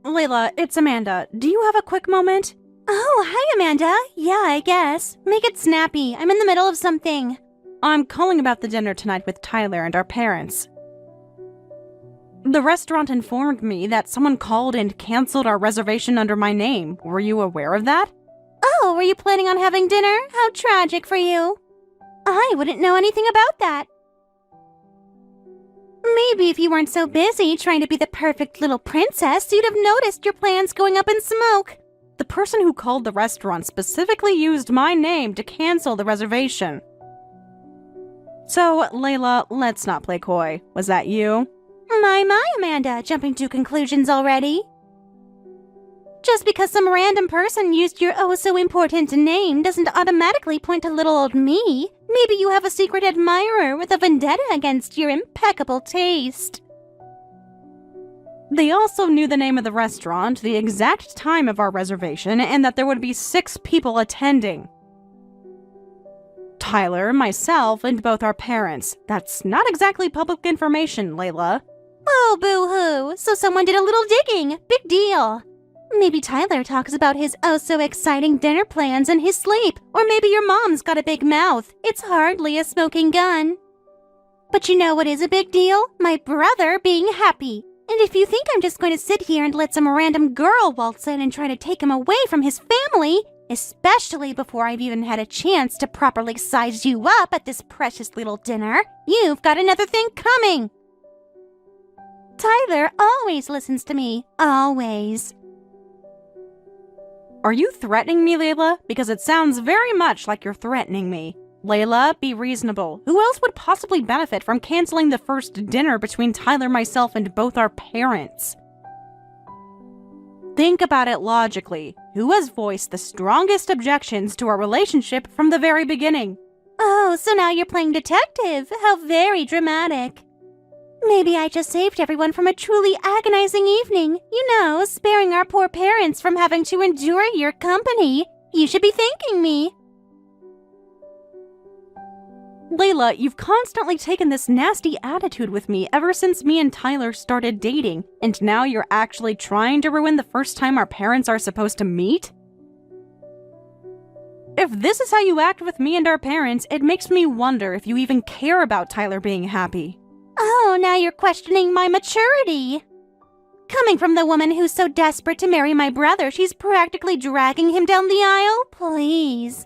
Layla, it's Amanda. Do you have a quick moment? Oh, hi, Amanda. Yeah, I guess. Make it snappy. I'm in the middle of something. I'm calling about the dinner tonight with Tyler and our parents. The restaurant informed me that someone called and canceled our reservation under my name. Were you aware of that? Oh, were you planning on having dinner? How tragic for you. I wouldn't know anything about that. Maybe if you weren't so busy trying to be the perfect little princess, you'd have noticed your plans going up in smoke. The person who called the restaurant specifically used my name to cancel the reservation. So, Layla, let's not play coy. Was that you? My, Amanda, jumping to conclusions already. Just because some random person used your oh-so-important name doesn't automatically point to little old me. Maybe you have a secret admirer with a vendetta against your impeccable taste. They also knew the name of the restaurant, the exact time of our reservation, and that there would be 6 people attending. Tyler, myself, and both our parents. That's not exactly public information, Layla. Oh, boo-hoo. So someone did a little digging. Big deal. Maybe Tyler talks about his oh-so-exciting dinner plans in his sleep. Or maybe your mom's got a big mouth. It's hardly a smoking gun. But you know what is a big deal? My brother being happy. And if you think I'm just going to sit here and let some random girl waltz in and try to take him away from his family, especially before I've even had a chance to properly size you up at this precious little dinner, you've got another thing coming. Tyler always listens to me. Always. Are you threatening me, Layla? Because it sounds very much like you're threatening me. Layla, be reasonable. Who else would possibly benefit from canceling the first dinner between Tyler, myself, and both our parents? Think about it logically. Who has voiced the strongest objections to our relationship from the very beginning? Oh, so now you're playing detective. How very dramatic. Maybe I just saved everyone from a truly agonizing evening. You know, sparing our poor parents from having to endure your company. You should be thanking me. Layla, you've constantly taken this nasty attitude with me ever since me and Tyler started dating, and now you're actually trying to ruin the first time our parents are supposed to meet? If this is how you act with me and our parents, it makes me wonder if you even care about Tyler being happy. Oh, now you're questioning my maturity. Coming from the woman who's so desperate to marry my brother, she's practically dragging him down the aisle? Please.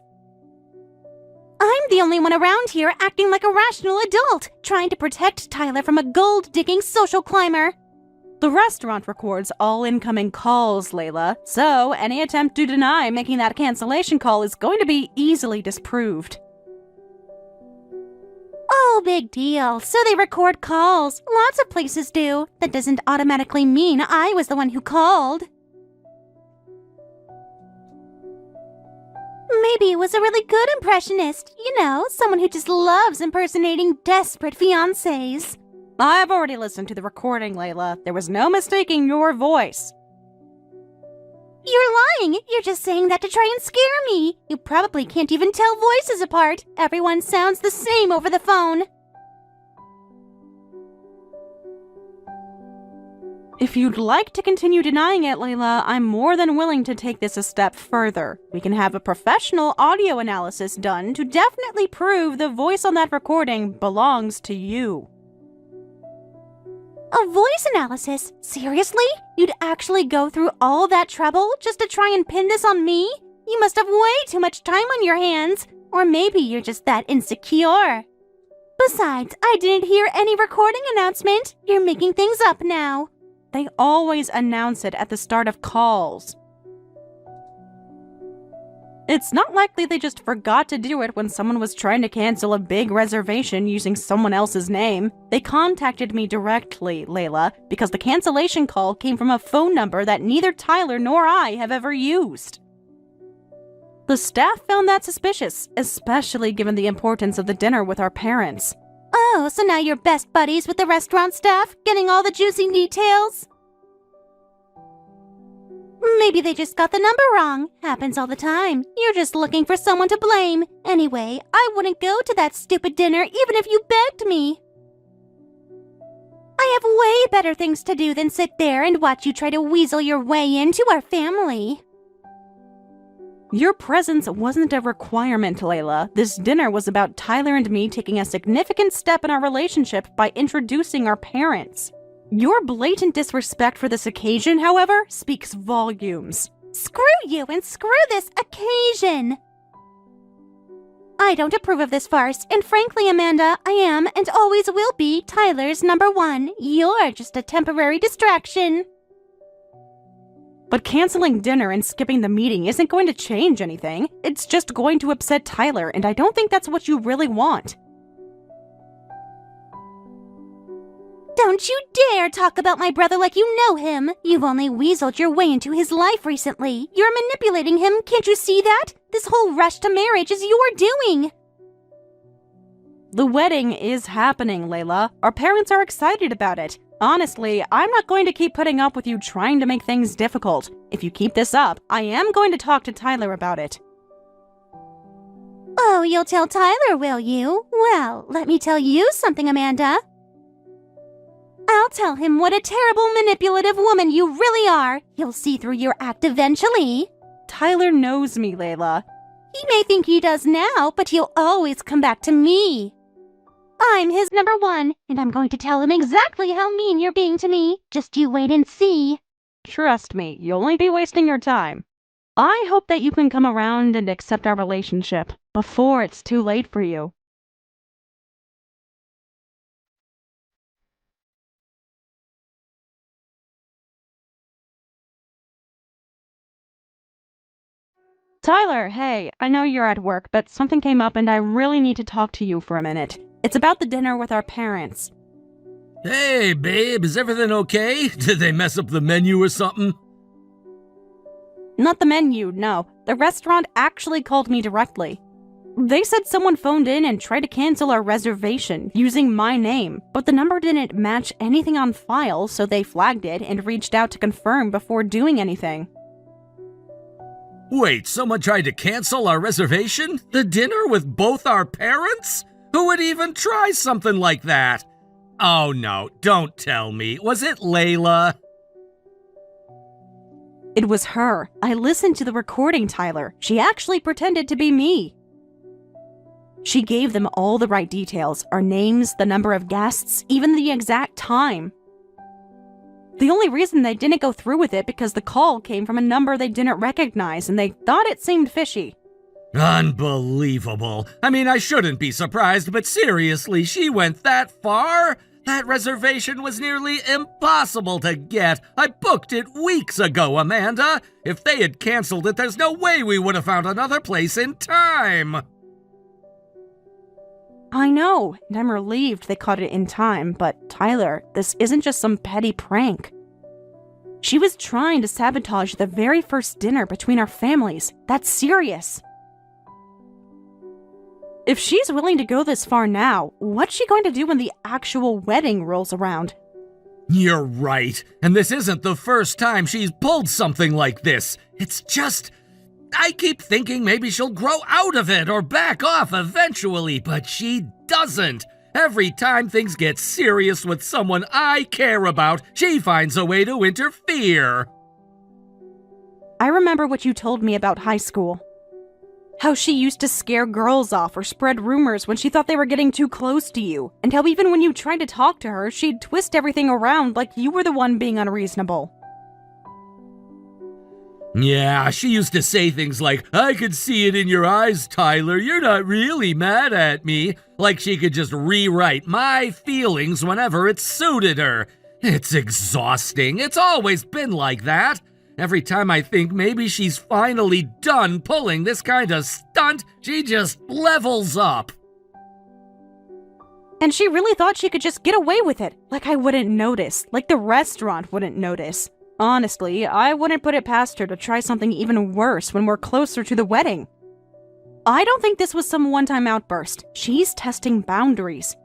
I'm the only one around here acting like a rational adult, trying to protect Tyler from a gold-digging social climber. The restaurant records all incoming calls, Layla, so any attempt to deny making that cancellation call is going to be easily disproved. Oh, big deal. So they record calls. Lots of places do. That doesn't automatically mean I was the one who called. Maybe it was a really good impressionist. You know, someone who just loves impersonating desperate fiancés. I've already listened to the recording, Layla. There was no mistaking your voice. You're lying. You're just saying that to try and scare me. You probably can't even tell voices apart. Everyone sounds the same over the phone. If you'd like to continue denying it, Layla, I'm more than willing to take this a step further. We can have a professional audio analysis done to definitely prove the voice on that recording belongs to you. A voice analysis? Seriously? You'd actually go through all that trouble just to try and pin this on me? You must have way too much time on your hands. Or maybe you're just that insecure. Besides, I didn't hear any recording announcement. You're making things up now. They always announce it at the start of calls. It's not likely they just forgot to do it when someone was trying to cancel a big reservation using someone else's name. They contacted me directly, Layla, because the cancellation call came from a phone number that neither Tyler nor I have ever used. The staff found that suspicious, especially given the importance of the dinner with our parents. Oh, so now you're best buddies with the restaurant staff, getting all the juicy details? Maybe they just got the number wrong. Happens all the time. You're just looking for someone to blame. Anyway, I wouldn't go to that stupid dinner even if you begged me. I have way better things to do than sit there and watch you try to weasel your way into our family. Your presence wasn't a requirement, Layla. This dinner was about Tyler and me taking a significant step in our relationship by introducing our parents. Your blatant disrespect for this occasion, however, speaks volumes. Screw you and screw this occasion! I don't approve of this farce, and frankly, Amanda, I am and always will be Tyler's number one. You're just a temporary distraction. But canceling dinner and skipping the meeting isn't going to change anything. It's just going to upset Tyler, and I don't think that's what you really want. Don't you dare talk about my brother like you know him. You've only weaseled your way into his life recently. You're manipulating him, can't you see that? This whole rush to marriage is your doing. The wedding is happening, Layla. Our parents are excited about it. Honestly, I'm not going to keep putting up with you trying to make things difficult. If you keep this up, I am going to talk to Tyler about it. Oh, you'll tell Tyler, will you? Well, let me tell you something, Amanda. I'll tell him what a terrible manipulative woman you really are. He'll see through your act eventually. Tyler knows me, Layla. He may think he does now, but he'll always come back to me. I'm his number one, and I'm going to tell him exactly how mean you're being to me. Just you wait and see. Trust me, you'll only be wasting your time. I hope that you can come around and accept our relationship before it's too late for you. Tyler, hey, I know you're at work, but something came up and I really need to talk to you for a minute. It's about the dinner with our parents. Hey, babe, is everything okay? Did they mess up the menu or something? Not the menu, no. The restaurant actually called me directly. They said someone phoned in and tried to cancel our reservation using my name, but the number didn't match anything on file, so they flagged it and reached out to confirm before doing anything. Wait, someone tried to cancel our reservation? The dinner with both our parents? Who would even try something like that? Oh no, don't tell me. Was it Layla? It was her. I listened to the recording, Tyler. She actually pretended to be me. She gave them all the right details, our names, the number of guests, even the exact time. The only reason they didn't go through with it because the call came from a number they didn't recognize and they thought it seemed fishy. Unbelievable. I mean, I shouldn't be surprised, but seriously, she went that far? That reservation was nearly impossible to get. I booked it weeks ago, Amanda. If they had canceled it, there's no way we would have found another place in time. I know, and I'm relieved they caught it in time, but Tyler, this isn't just some petty prank. She was trying to sabotage the very first dinner between our families. That's serious. If she's willing to go this far now, what's she going to do when the actual wedding rolls around? You're right, and this isn't the first time she's pulled something like this. It's just... I keep thinking maybe she'll grow out of it or back off eventually, but she doesn't. Every time things get serious with someone I care about, she finds a way to interfere. I remember what you told me about high school. How she used to scare girls off or spread rumors when she thought they were getting too close to you, and how even when you tried to talk to her, she'd twist everything around like you were the one being unreasonable. Yeah, she used to say things like, I could see it in your eyes, Tyler, you're not really mad at me. Like she could just rewrite my feelings whenever it suited her. It's exhausting. It's always been like that. Every time I think maybe she's finally done pulling this kind of stunt, she just levels up. And she really thought she could just get away with it, like I wouldn't notice, like the restaurant wouldn't notice. Honestly, I wouldn't put it past her to try something even worse when we're closer to the wedding. I don't think this was some one-time outburst. She's testing boundaries.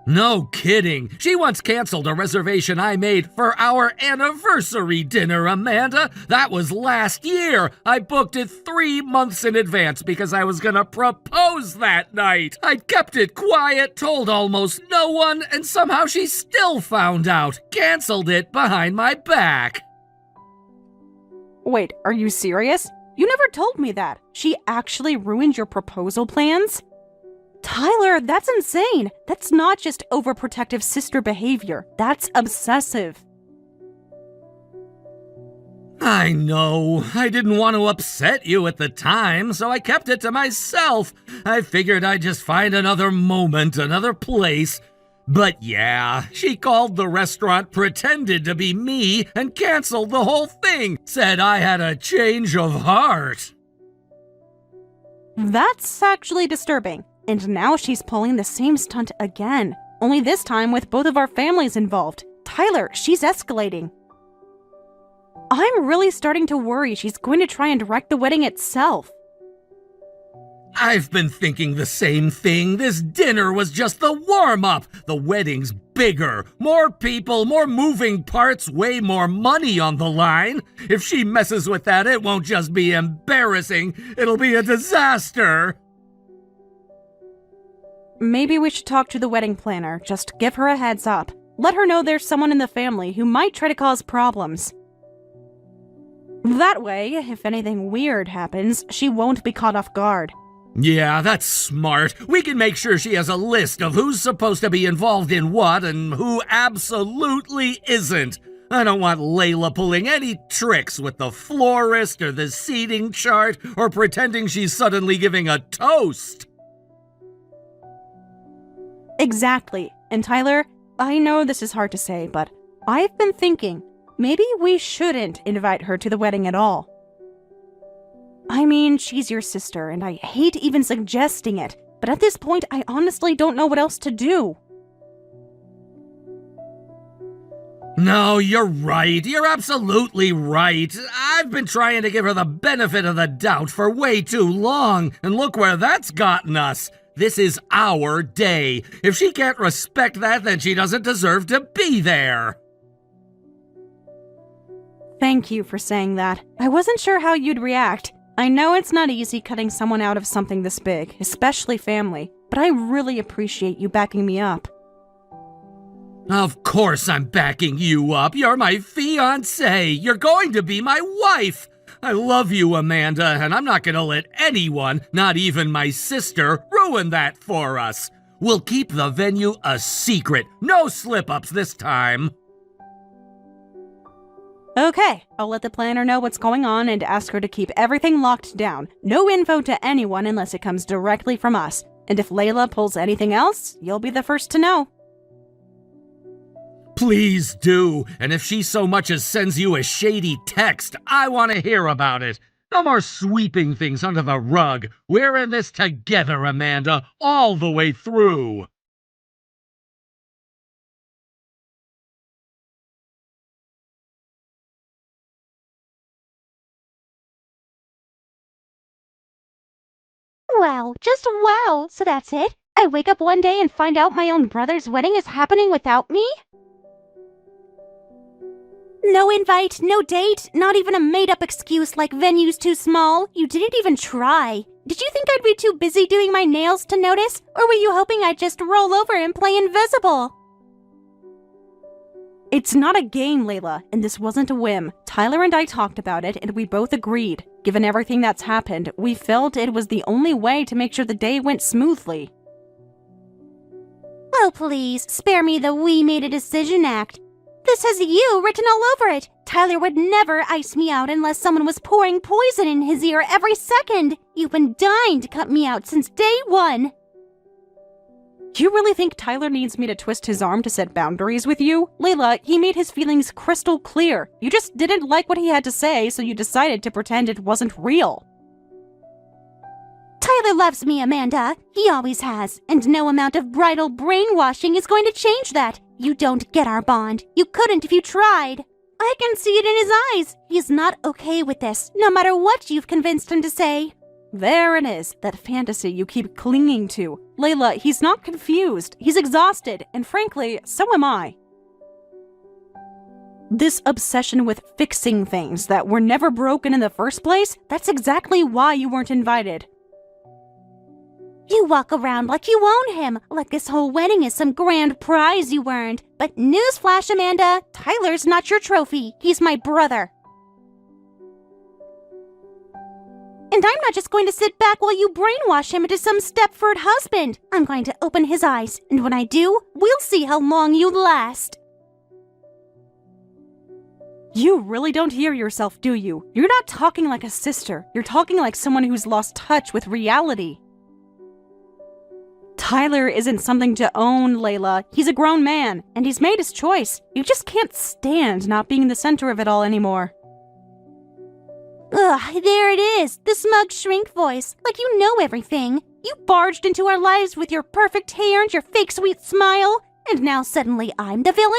No kidding. She once canceled a reservation I made for our anniversary dinner, Amanda. That was last year. I booked it 3 months in advance because I was gonna propose that night. I kept it quiet, told almost no one, and somehow she still found out. Canceled it behind my back. Wait, are you serious? You never told me that. She actually ruined your proposal plans? Tyler, that's insane. That's not just overprotective sister behavior. That's obsessive. I know. I didn't want to upset you at the time, so I kept it to myself. I figured I'd just find another moment, another place. But yeah, she called the restaurant, pretended to be me, and canceled the whole thing. Said I had a change of heart. That's actually disturbing. And now she's pulling the same stunt again, only this time with both of our families involved. Tyler, she's escalating. I'm really starting to worry she's going to try and direct the wedding itself. I've been thinking the same thing. This dinner was just the warm-up. The wedding's bigger. More people, more moving parts, way more money on the line. If she messes with that, it won't just be embarrassing. It'll be a disaster. Maybe we should talk to the wedding planner. Just give her a heads up. Let her know there's someone in the family who might try to cause problems. That way, if anything weird happens, she won't be caught off guard. Yeah, that's smart. We can make sure she has a list of who's supposed to be involved in what and who absolutely isn't. I don't want Layla pulling any tricks with the florist or the seating chart or pretending she's suddenly giving a toast. Exactly. And Tyler, I know this is hard to say, but I've been thinking maybe we shouldn't invite her to the wedding at all. I mean, she's your sister, and I hate even suggesting it, but at this point, I honestly don't know what else to do. No, you're right. You're absolutely right. I've been trying to give her the benefit of the doubt for way too long, and look where that's gotten us. This is our day. If she can't respect that, then she doesn't deserve to be there. Thank you for saying that. I wasn't sure how you'd react. I know it's not easy cutting someone out of something this big, especially family, but I really appreciate you backing me up. Of course I'm backing you up. You're my fiancé. You're going to be my wife. I love you, Amanda, and I'm not going to let anyone, not even my sister, ruin that for us. We'll keep the venue a secret. No slip-ups this time. Okay, I'll let the planner know what's going on and ask her to keep everything locked down. No info to anyone unless it comes directly from us. And if Layla pulls anything else, you'll be the first to know. Please do. And if she so much as sends you a shady text, I want to hear about it. No more sweeping things under the rug. We're in this together, Amanda, all the way through. Wow, just wow. So that's it? I wake up one day and find out my own brother's wedding is happening without me? No invite, no date, not even a made-up excuse like venue's too small. You didn't even try. Did you think I'd be too busy doing my nails to notice? Or were you hoping I'd just roll over and play invisible? It's not a game, Layla, and this wasn't a whim. Tyler and I talked about it, and we both agreed. Given everything that's happened, we felt it was the only way to make sure the day went smoothly. Oh, please, spare me the "we made a decision" act. This has you written all over it. Tyler would never ice me out unless someone was pouring poison in his ear every second. You've been dying to cut me out since day one. You really think Tyler needs me to twist his arm to set boundaries with you? Layla, he made his feelings crystal clear. You just didn't like what he had to say, so you decided to pretend it wasn't real. Tyler loves me, Amanda. He always has. And no amount of bridal brainwashing is going to change that. You don't get our bond. You couldn't if you tried. I can see it in his eyes. He's not okay with this, no matter what you've convinced him to say. There it is, that fantasy you keep clinging to. Layla, he's not confused, he's exhausted, and frankly, so am I. This obsession with fixing things that were never broken in the first place, that's exactly why you weren't invited. You walk around like you own him, like this whole wedding is some grand prize you earned. But newsflash, Amanda, Tyler's not your trophy. He's my brother. And I'm not just going to sit back while you brainwash him into some Stepford husband. I'm going to open his eyes, and when I do, we'll see how long you last. You really don't hear yourself, do you? You're not talking like a sister. You're talking like someone who's lost touch with reality. Tyler isn't something to own, Layla. He's a grown man, and he's made his choice. You just can't stand not being the center of it all anymore. Ugh, there it is, the smug shrink voice, like you know everything. You barged into our lives with your perfect hair and your fake sweet smile, and now suddenly I'm the villain?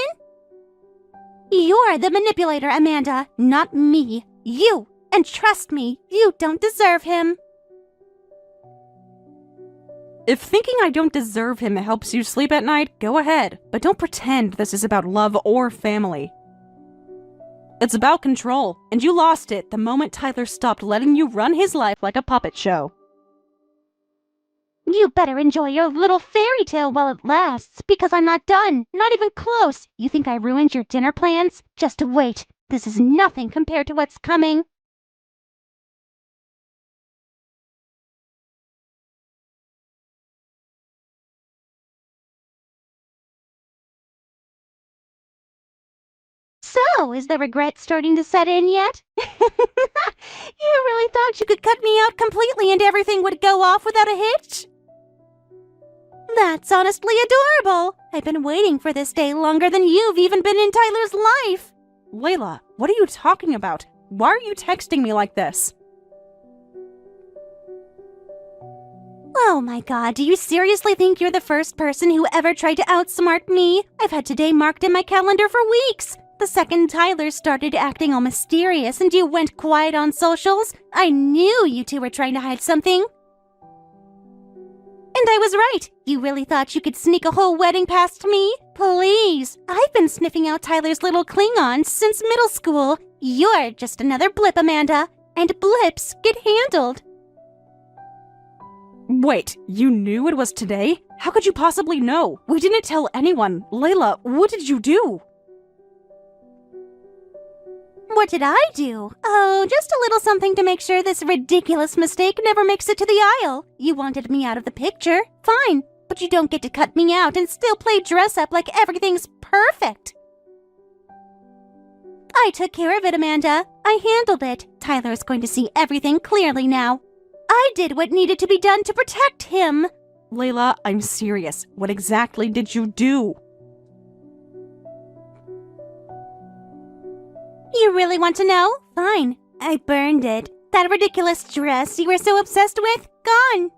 You're the manipulator, Amanda, not me. You. And trust me, you don't deserve him. If thinking I don't deserve him helps you sleep at night, go ahead. But don't pretend this is about love or family. It's about control, and you lost it the moment Tyler stopped letting you run his life like a puppet show. You better enjoy your little fairy tale while it lasts, because I'm not done. Not even close. You think I ruined your dinner plans? Just wait. This is nothing compared to what's coming. So, is the regret starting to set in yet? You really thought you could cut me out completely and everything would go off without a hitch? That's honestly adorable. I've been waiting for this day longer than you've even been in Tyler's life. Layla, what are you talking about? Why are you texting me like this? Oh my god, do you seriously think you're the first person who ever tried to outsmart me? I've had today marked in my calendar for weeks. The second Tyler started acting all mysterious and you went quiet on socials, I knew you two were trying to hide something. And I was right. You really thought you could sneak a whole wedding past me? Please. I've been sniffing out Tyler's little Klingons since middle school. You're just another blip, Amanda. And blips get handled. Wait, you knew it was today? How could you possibly know? We didn't tell anyone. Layla, what did you do? What did I do? Oh, just a little something to make sure this ridiculous mistake never makes it to the aisle. You wanted me out of the picture. Fine, but you don't get to cut me out and still play dress up like everything's perfect. I took care of it, Amanda. I handled it. Tyler's going to see everything clearly now. I did what needed to be done to protect him. Layla, I'm serious. What exactly did you do? You really want to know? Fine. I burned it. That ridiculous dress you were so obsessed with, gone.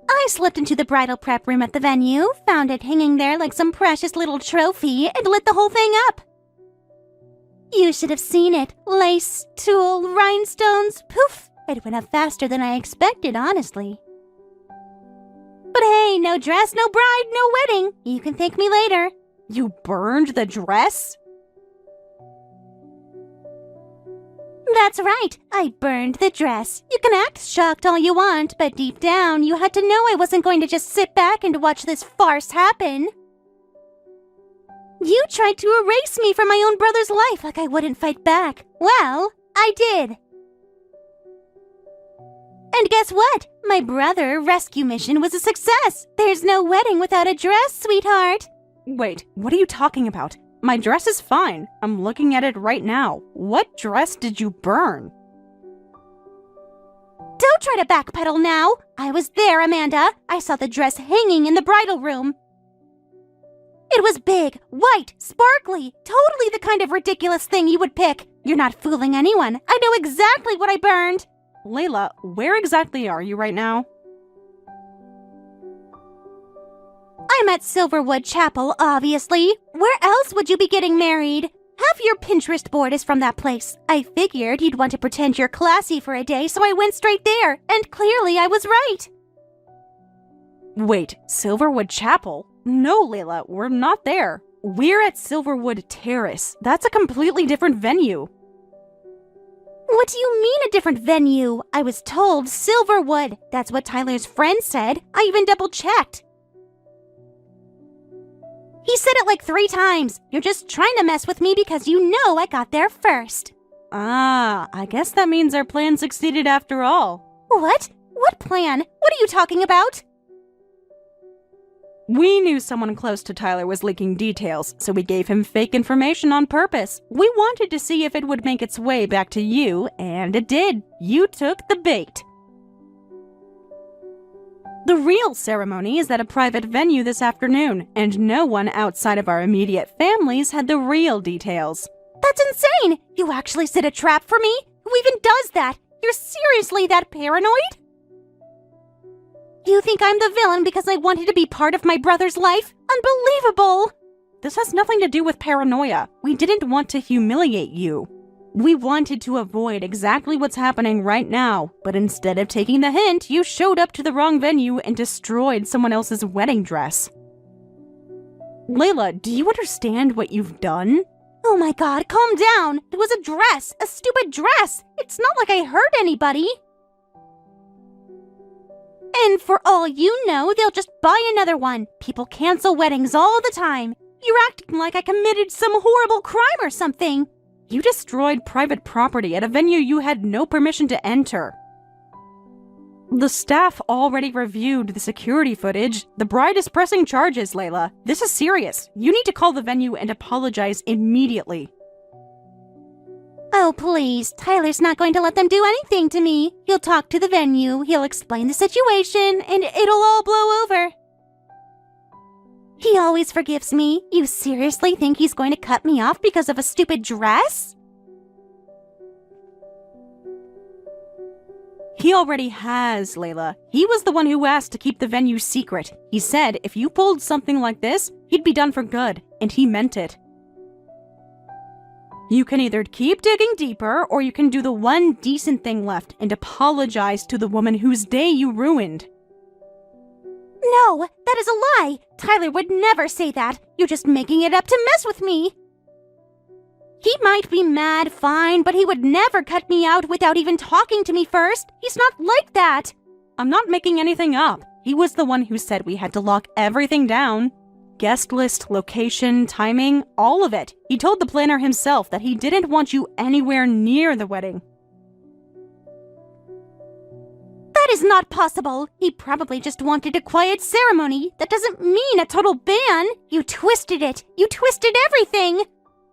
I slipped into the bridal prep room at the venue, found it hanging there like some precious little trophy, and lit the whole thing up. You should have seen it. Lace, tulle, rhinestones, poof. It went up faster than I expected, honestly. But hey, no dress, no bride, no wedding. You can thank me later. You burned the dress? That's right. I burned the dress. You can act shocked all you want, but deep down, you had to know I wasn't going to just sit back and watch this farce happen. You tried to erase me from my own brother's life like I wouldn't fight back. Well, I did. And guess what? My brother rescue mission was a success. There's no wedding without a dress, sweetheart. Wait, what are you talking about? My dress is fine. I'm looking at it right now. What dress did you burn? Don't try to backpedal now. I was there, Amanda. I saw the dress hanging in the bridal room. It was big, white, sparkly, totally the kind of ridiculous thing you would pick. You're not fooling anyone. I know exactly what I burned. Layla, where exactly are you right now? I'm at Silverwood Chapel, obviously. Where else would you be getting married? Have of your Pinterest board is from that place. I figured you'd want to pretend you're classy for a day, so I went straight there. And clearly I was right. Wait, Silverwood Chapel? No, Layla, we're not there. We're at Silverwood Terrace. That's a completely different venue. What do you mean a different venue? I was told Silverwood. That's what Tyler's friend said. I even double-checked. He said it like 3 times. You're just trying to mess with me because you know I got there first. Ah, I guess that means our plan succeeded after all. What? What plan? What are you talking about? We knew someone close to Tyler was leaking details, so we gave him fake information on purpose. We wanted to see if it would make its way back to you, and it did. You took the bait. The real ceremony is at a private venue this afternoon, and no one outside of our immediate families had the real details. That's insane! You actually set a trap for me? Who even does that? You're seriously that paranoid? You think I'm the villain because I wanted to be part of my brother's life? Unbelievable! This has nothing to do with paranoia. We didn't want to humiliate you. We wanted to avoid exactly what's happening right now, but instead of taking the hint, you showed up to the wrong venue and destroyed someone else's wedding dress. Layla, do you understand what you've done? Oh my god, calm down! It was a dress! A stupid dress! It's not like I hurt anybody! And for all you know, they'll just buy another one. People cancel weddings all the time. You're acting like I committed some horrible crime or something. You destroyed private property at a venue you had no permission to enter. The staff already reviewed the security footage. The bride is pressing charges, Layla. This is serious. You need to call the venue and apologize immediately. Oh, please. Tyler's not going to let them do anything to me. He'll talk to the venue, he'll explain the situation, and it'll all blow over. He always forgives me. You seriously think he's going to cut me off because of a stupid dress? He already has, Layla. He was the one who asked to keep the venue secret. He said if you pulled something like this, he'd be done for good, and he meant it. You can either keep digging deeper, or you can do the one decent thing left and apologize to the woman whose day you ruined. No, that is a lie! Tyler would never say that. You're just making it up to mess with me. He might be mad, fine, but he would never cut me out without even talking to me first. He's not like that. I'm not making anything up. He was the one who said we had to lock everything down. Guest list, location, timing, all of it. He told the planner himself that he didn't want you anywhere near the wedding. That is not possible. He probably just wanted a quiet ceremony. That doesn't mean a total ban. You twisted it. You twisted everything.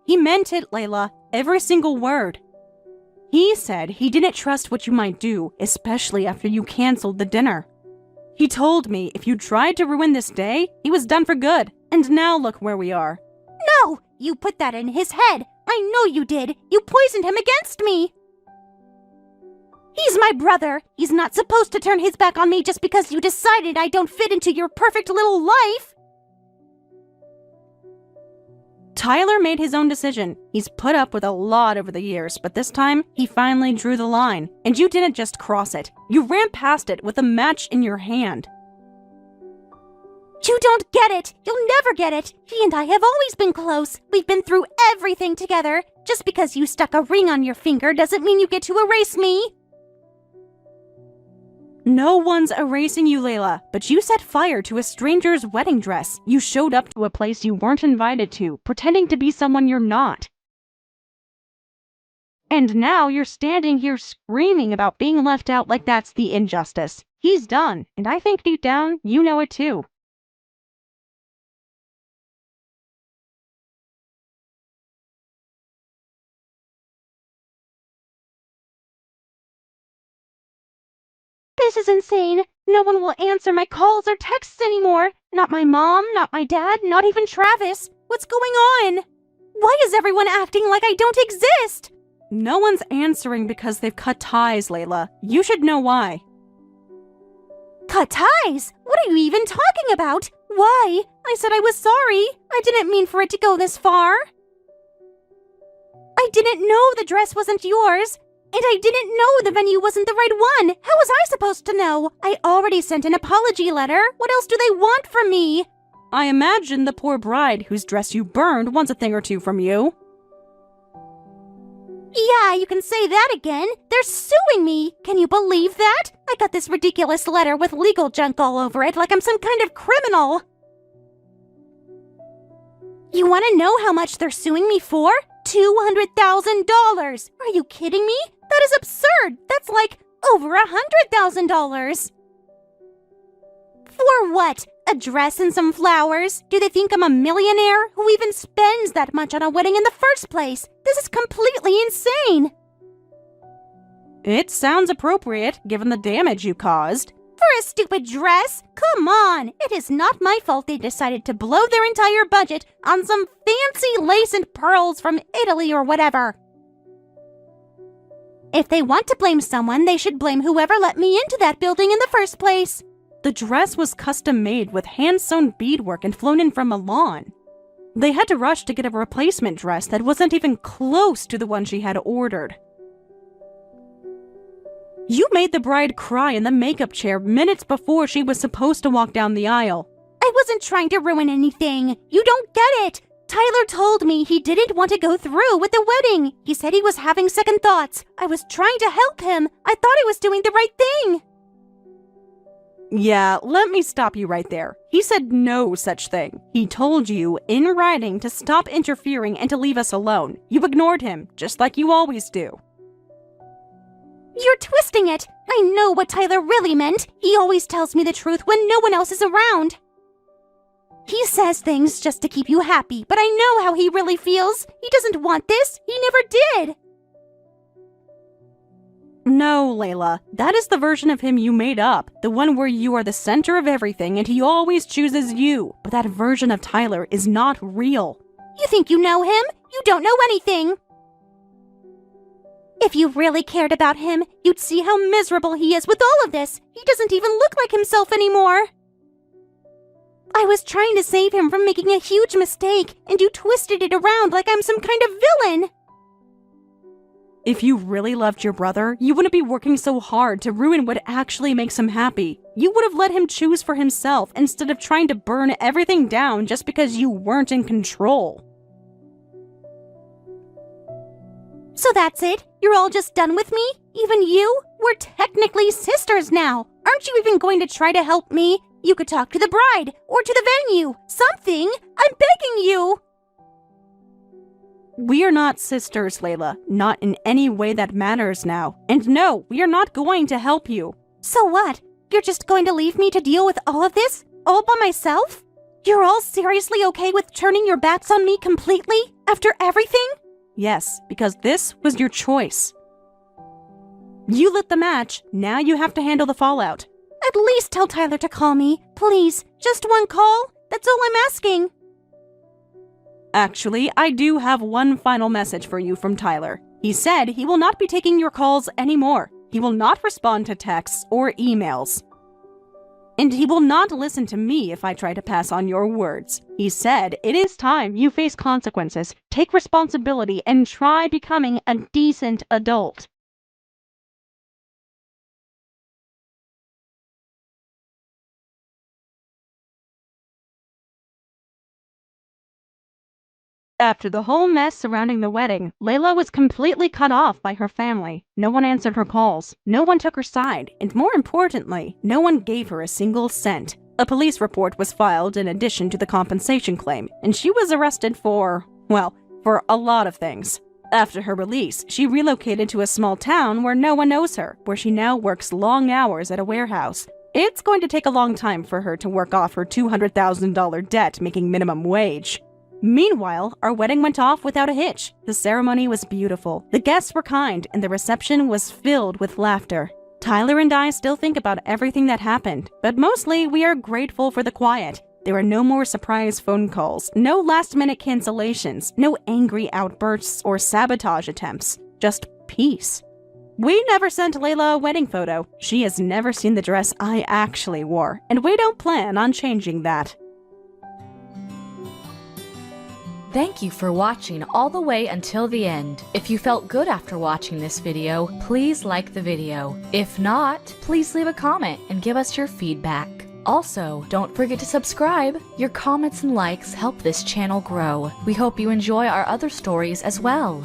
He meant it, Layla. Every single word. He said he didn't trust what you might do, especially after you canceled the dinner. He told me if you tried to ruin this day, he was done for good. And now look where we are. No! You put that in his head. I know you did. You poisoned him against me. He's my brother. He's not supposed to turn his back on me just because you decided I don't fit into your perfect little life. Tyler made his own decision. He's put up with a lot over the years, but this time, he finally drew the line. And you didn't just cross it. You ran past it with a match in your hand. You don't get it. You'll never get it. He and I have always been close. We've been through everything together. Just because you stuck a ring on your finger doesn't mean you get to erase me. No one's erasing you, Layla, but you set fire to a stranger's wedding dress. You showed up to a place you weren't invited to, pretending to be someone you're not. And now you're standing here screaming about being left out like that's the injustice. He's done, and I think deep down, you know it too. This is insane. No one will answer my calls or texts anymore. Not my mom, not my dad, not even Travis. What's going on? Why is everyone acting like I don't exist? No one's answering because they've cut ties, Layla. You should know why. Cut ties? What are you even talking about? Why? I said I was sorry. I didn't mean for it to go this far. I didn't know the dress wasn't yours. And I didn't know the venue wasn't the right one. How was I supposed to know? I already sent an apology letter. What else do they want from me? I imagine the poor bride whose dress you burned wants a thing or two from you. Yeah, you can say that again. They're suing me. Can you believe that? I got this ridiculous letter with legal junk all over it like I'm some kind of criminal. You want to know how much they're suing me for? $200,000. Are you kidding me? That is absurd. That's like over $100,000. For what? A dress and some flowers? Do they think I'm a millionaire? Who even spends that much on a wedding in the first place? This is completely insane. It sounds appropriate, given the damage you caused. For a stupid dress? Come on! It is not my fault they decided to blow their entire budget on some fancy lace and pearls from Italy or whatever. If they want to blame someone, they should blame whoever let me into that building in the first place. The dress was custom-made with hand-sewn beadwork and flown in from Milan. They had to rush to get a replacement dress that wasn't even close to the one she had ordered. You made the bride cry in the makeup chair minutes before she was supposed to walk down the aisle. I wasn't trying to ruin anything. You don't get it. Tyler told me he didn't want to go through with the wedding. He said he was having second thoughts. I was trying to help him. I thought I was doing the right thing. Yeah, let me stop you right there. He said no such thing. He told you, in writing, to stop interfering and to leave us alone. You ignored him, just like you always do. You're twisting it. I know what Tyler really meant. He always tells me the truth when no one else is around. He says things just to keep you happy, but I know how he really feels. He doesn't want this. He never did. No, Layla, that is the version of him you made up. The one where you are the center of everything and he always chooses you. But that version of Tyler is not real. You think you know him? You don't know anything. If you really cared about him, you'd see how miserable he is with all of this. He doesn't even look like himself anymore. I was trying to save him from making a huge mistake, and you twisted it around like I'm some kind of villain. If you really loved your brother, you wouldn't be working so hard to ruin what actually makes him happy. You would have let him choose for himself instead of trying to burn everything down just because you weren't in control. So that's it? You're all just done with me? Even you? We're technically sisters now. Aren't you even going to try to help me? You could talk to the bride, or to the venue. Something! I'm begging you! We are not sisters, Layla. Not in any way that matters now. And no, we are not going to help you. So what? You're just going to leave me to deal with all of this? All by myself? You're all seriously okay with turning your backs on me completely? After everything? Yes, because this was your choice. You lit the match, now you have to handle the fallout. At least tell Tyler to call me. Please, just one call? That's all I'm asking. Actually, I do have one final message for you from Tyler. He said he will not be taking your calls anymore. He will not respond to texts or emails. And he will not listen to me if I try to pass on your words. He said, it is time you face consequences, take responsibility, and try becoming a decent adult. After the whole mess surrounding the wedding, Layla was completely cut off by her family. No one answered her calls, no one took her side, and more importantly, no one gave her a single cent. A police report was filed in addition to the compensation claim, and she was arrested for a lot of things. After her release, she relocated to a small town where no one knows her, where she now works long hours at a warehouse. It's going to take a long time for her to work off her $200,000 debt making minimum wage. Meanwhile, our wedding went off without a hitch. The ceremony was beautiful, the guests were kind, and the reception was filled with laughter. Tyler and I still think about everything that happened, but mostly we are grateful for the quiet. There are no more surprise phone calls, no last-minute cancellations, no angry outbursts or sabotage attempts, just peace. We never sent Layla a wedding photo. She has never seen the dress I actually wore, and we don't plan on changing that. Thank you for watching all the way until the end. If you felt good after watching this video, please like the video. If not, please leave a comment and give us your feedback. Also, don't forget to subscribe. Your comments and likes help this channel grow. We hope you enjoy our other stories as well.